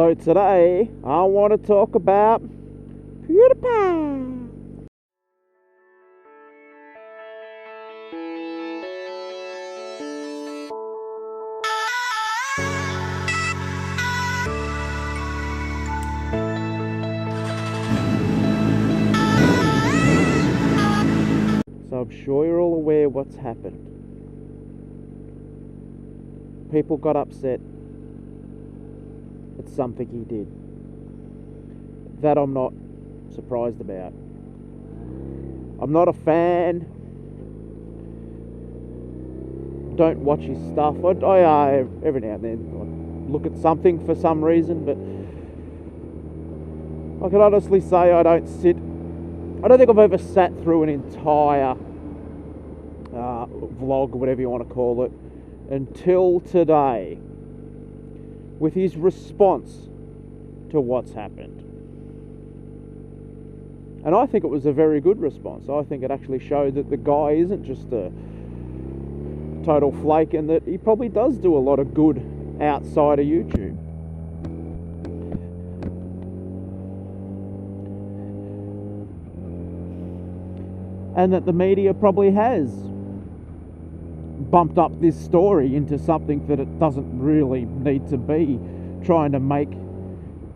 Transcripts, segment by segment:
So today I want to talk about Pewdiepie. So I'm sure you're all aware what's happened. People got upset at something he did. That I'm not surprised about. I'm not a fan. Don't watch his stuff. I every now and then I look at something for some reason, but I can honestly say I don't think I've ever sat through an entire vlog, whatever you want to call it, until today, with his response to what's happened. And I think it was a very good response. I think it actually showed that the guy isn't just a total flake, and that he probably does do a lot of good outside of YouTube. And that the media probably has bumped up this story into something that it doesn't really need to be, trying to make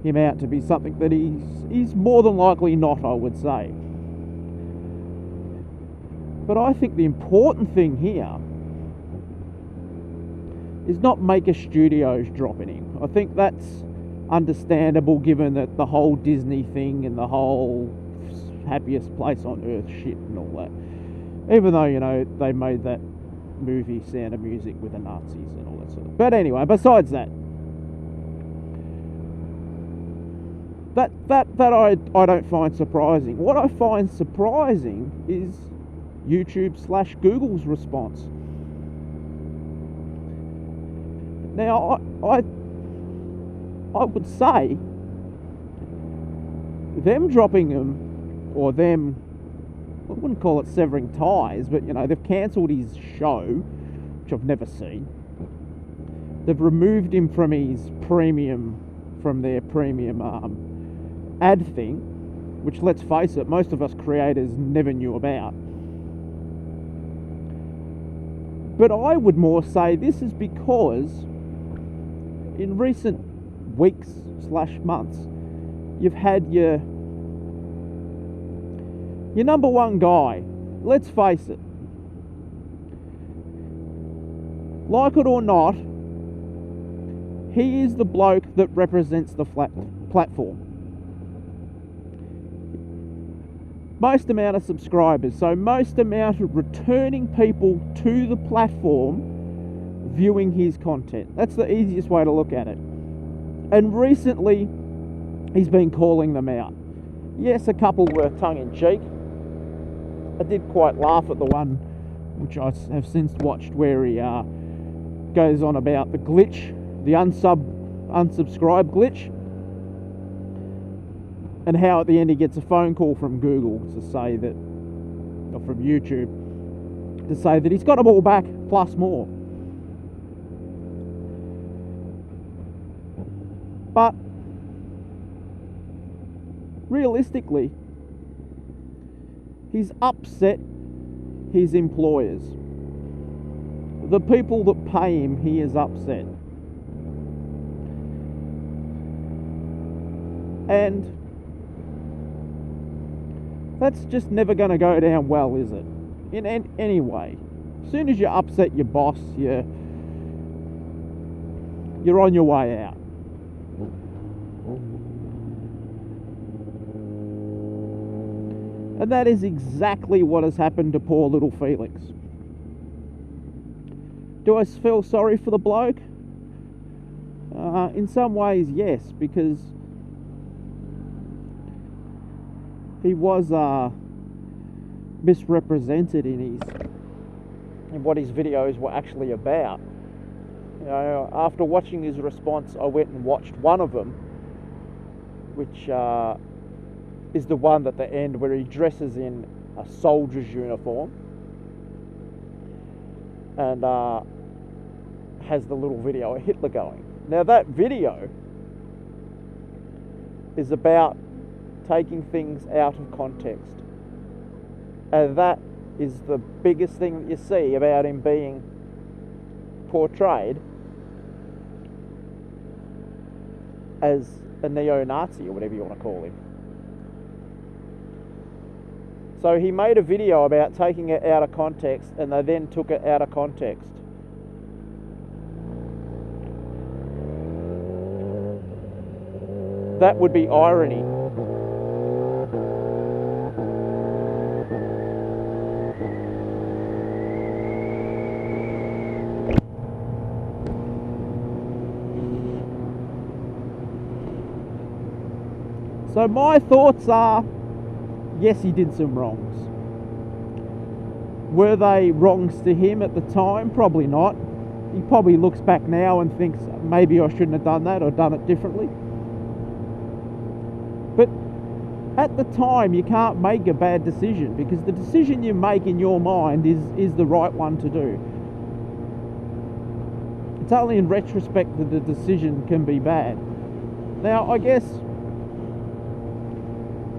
him out to be something that he's more than likely not, I would say. But I think the important thing here is not Maker Studios dropping him. I think that's understandable given that the whole Disney thing and the whole happiest place on earth shit and all that. Even though, you know, they made that movie Sound of Music with the Nazis and all that sort of. But anyway, besides that, I don't find surprising. What I find surprising is YouTube/Google's response. Now, I would say them dropping him, or them, I wouldn't call it severing ties, but, you know, they've cancelled his show, which I've never seen. They've removed him from their premium ad thing, which, let's face it, most of us creators never knew about. But I would more say this is because in recent weeks/months, you've had your number one guy. Let's face it, like it or not, he is the bloke that represents the platform. Most amount of subscribers, so most amount of returning people to the platform viewing his content. That's the easiest way to look at it. And recently, he's been calling them out. Yes, a couple were tongue-in-cheek. I did quite laugh at the one, which I have since watched, where he goes on about the glitch, the unsubscribe glitch, and how at the end he gets a phone call from Google to say that, or from YouTube, to say that he's got them all back, plus more. But realistically, he's upset his employers. The people that pay him, he is upset. And that's just never going to go down well, is it? In any way. As soon as you upset your boss, you're on your way out. And that is exactly what has happened to poor little Felix. Do I feel sorry for the bloke? In some ways, yes, because he was misrepresented in what his videos were actually about. You know, after watching his response, I went and watched one of them, which is the one at the end where he dresses in a soldier's uniform and has the little video of Hitler going. Now that video is about taking things out of context. And that is the biggest thing that you see about him being portrayed as a neo-Nazi, or whatever you want to call him. So he made a video about taking it out of context, and they then took it out of context. That would be irony. So my thoughts are, yes, he did some wrongs. Were they wrongs to him at the time? Probably not. He probably looks back now and thinks, maybe I shouldn't have done that or done it differently. But at the time, you can't make a bad decision, because the decision you make in your mind is the right one to do. It's only in retrospect that the decision can be bad. Now, I guess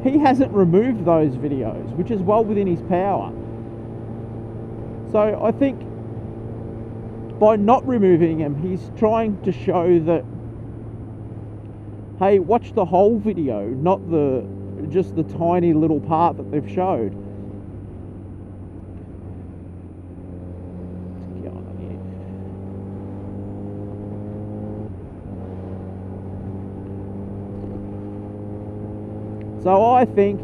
he hasn't removed those videos, which is well within his power. So I think by not removing them, he's trying to show that, hey, watch the whole video, not just the tiny little part that they've showed. So I think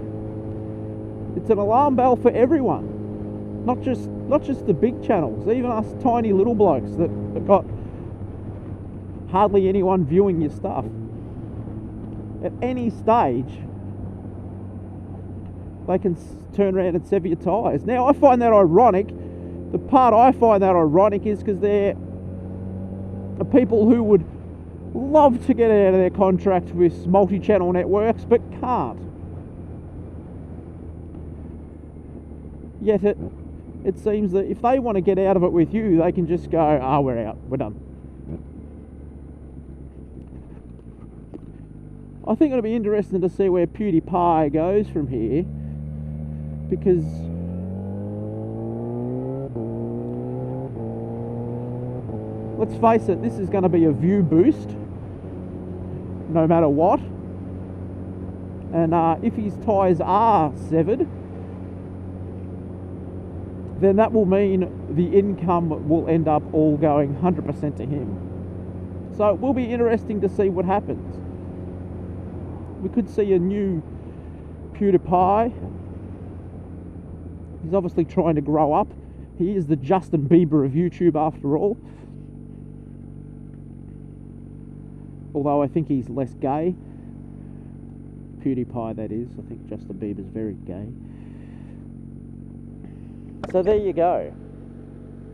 it's an alarm bell for everyone, not just the big channels, even us tiny little blokes that have got hardly anyone viewing your stuff. At any stage, they can turn around and sever your tyres. Now, I find that ironic. The part I find that ironic is because they're people who would love to get out of their contract with multi-channel networks, but can't. Yet it seems that if they want to get out of it with you, they can just go, we're out, we're done. I think it'll be interesting to see where Pewdiepie goes from here, because let's face it, this is going to be a view boost no matter what. And if his tyres are severed, then that will mean the income will end up all going 100% to him. So it will be interesting to see what happens. We could see a new Pewdiepie. He's obviously trying to grow up. He is the Justin Bieber of YouTube after all. Although I think he's less gay. Pewdiepie, that is. I think Justin Bieber's very gay. So there you go.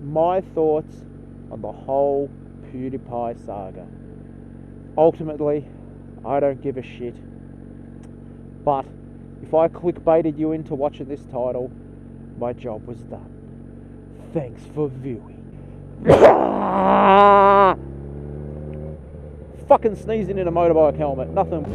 My thoughts on the whole Pewdiepie saga. Ultimately, I don't give a shit. But if I clickbaited you into watching this title, my job was done. Thanks for viewing. Fucking sneezing in a motorbike helmet. Nothing.